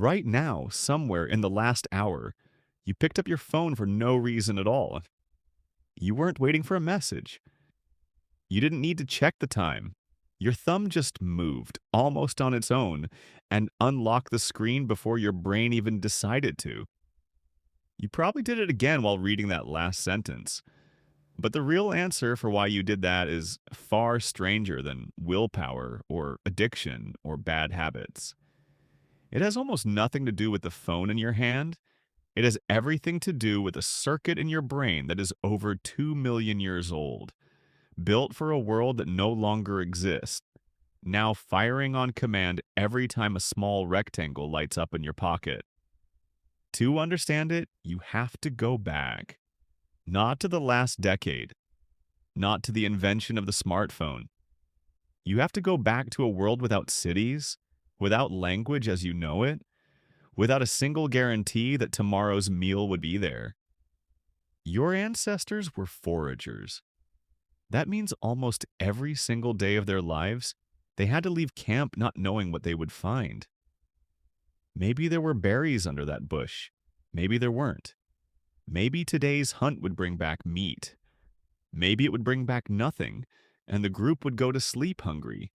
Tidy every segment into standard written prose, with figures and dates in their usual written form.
Right now, somewhere in the last hour, you picked up your phone for no reason at all. You weren't waiting for a message. You didn't need to check the time. Your thumb just moved, almost on its own, and unlocked the screen before your brain even decided to. You probably did it again while reading that last sentence. But the real answer for why you did that is far stranger than willpower or addiction or bad habits. It has almost nothing to do with the phone in your hand. It has everything to do with a circuit in your brain that is over 2 million years old, built for a world that no longer exists, now firing on command every time a small rectangle lights up in your pocket. To understand it, you have to go back, not to the last decade, not to the invention of the smartphone. You have to go back to a world without cities, without language as you know it, without a single guarantee that tomorrow's meal would be there. Your ancestors were foragers. That means almost every single day of their lives, they had to leave camp not knowing what they would find. Maybe there were berries under that bush. Maybe there weren't. Maybe today's hunt would bring back meat. Maybe it would bring back nothing, and the group would go to sleep hungry.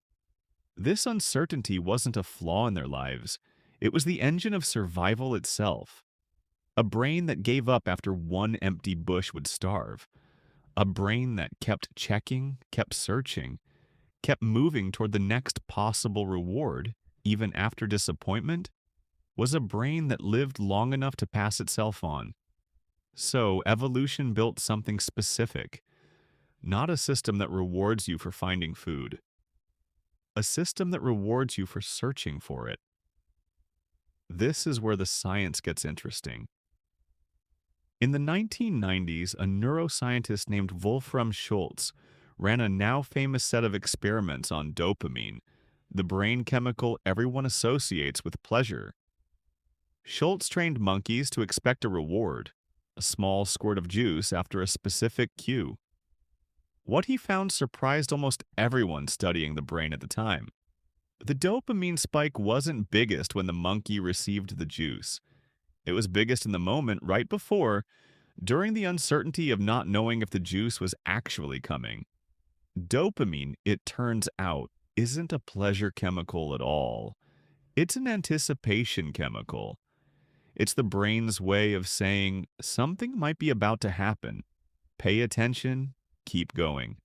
This uncertainty wasn't a flaw in their lives. It was the engine of survival itself. A brain that gave up after one empty bush would starve. A brain that kept checking, kept searching, kept moving toward the next possible reward, even after disappointment, was a brain that lived long enough to pass itself on. So, evolution built something specific, not a system that rewards you for finding food, a system that rewards you for searching for it. This is where the science gets interesting. In the 1990s, a neuroscientist named Wolfram Schultz ran a now famous set of experiments on dopamine, the brain chemical everyone associates with pleasure. Schultz trained monkeys to expect a reward, a small squirt of juice after a specific cue. What he found surprised almost everyone studying the brain at the time. The dopamine spike wasn't biggest when the monkey received the juice. It was biggest in the moment right before, during the uncertainty of not knowing if the juice was actually coming. Dopamine, it turns out, isn't a pleasure chemical at all. It's an anticipation chemical. It's the brain's way of saying something might be about to happen. Pay attention, keep going.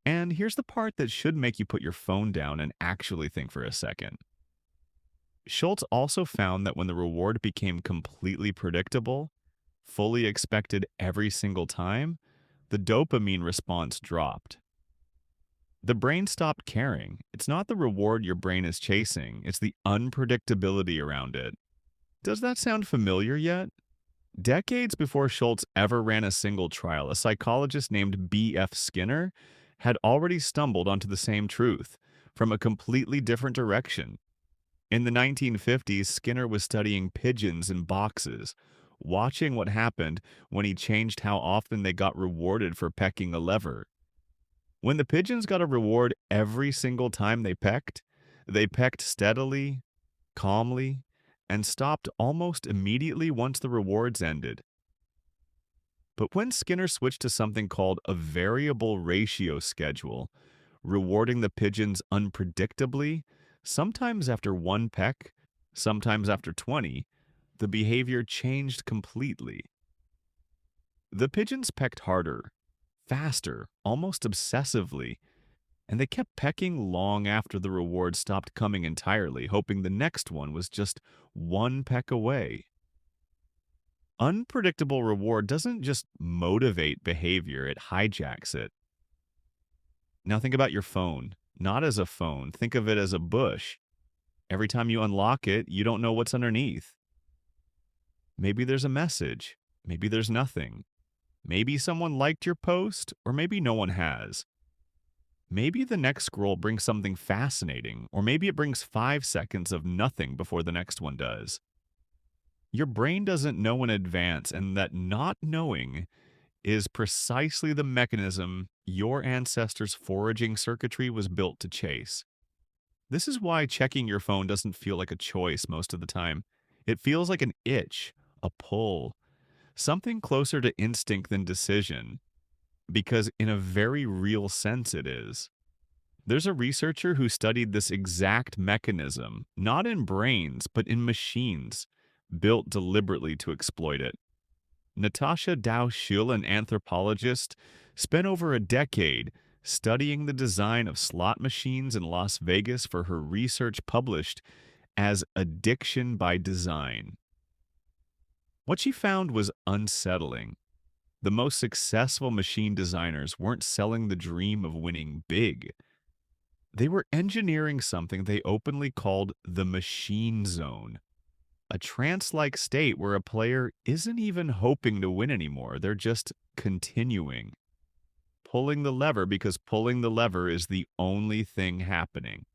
And here's the part that should make you put your phone down and actually think for a second. Schultz also found that when the reward became completely predictable, fully expected every single time, the dopamine response dropped. The brain stopped caring. It's not the reward your brain is chasing, it's the unpredictability around it. Does that sound familiar yet? Decades before Schultz ever ran a single trial, a psychologist named B.F. Skinner had already stumbled onto the same truth from a completely different direction. In the 1950s, Skinner was studying pigeons in boxes, watching what happened when he changed how often they got rewarded for pecking a lever. When the pigeons got a reward every single time they pecked steadily, calmly, and stopped almost immediately once the rewards ended. But when Skinner switched to something called a variable ratio schedule, rewarding the pigeons unpredictably, sometimes after one peck, sometimes after 20, the behavior changed completely. The pigeons pecked harder, faster, almost obsessively, and they kept pecking long after the reward stopped coming entirely, hoping the next one was just one peck away. Unpredictable reward doesn't just motivate behavior, it hijacks it. Now think about your phone. Not as a phone, think of it as a bush. Every time you unlock it, you don't know what's underneath. Maybe there's a message. Maybe there's nothing. Maybe someone liked your post, or maybe no one has. Maybe the next scroll brings something fascinating, or maybe it brings 5 seconds of nothing before the next one does. Your brain doesn't know in advance, and that not knowing is precisely the mechanism your ancestors' foraging circuitry was built to chase. This is why checking your phone doesn't feel like a choice most of the time. It feels like an itch, a pull, something closer to instinct than decision, because in a very real sense it is. There's a researcher who studied this exact mechanism, not in brains, but in machines, built deliberately to exploit it. Natasha Dow-Schüll, an anthropologist, spent over a decade studying the design of slot machines in Las Vegas for her research published as Addiction by Design. What she found was unsettling. The most successful machine designers weren't selling the dream of winning big. They were engineering something they openly called the machine zone, a trance-like state where a player isn't even hoping to win anymore. They're just continuing, pulling the lever because pulling the lever is the only thing happening.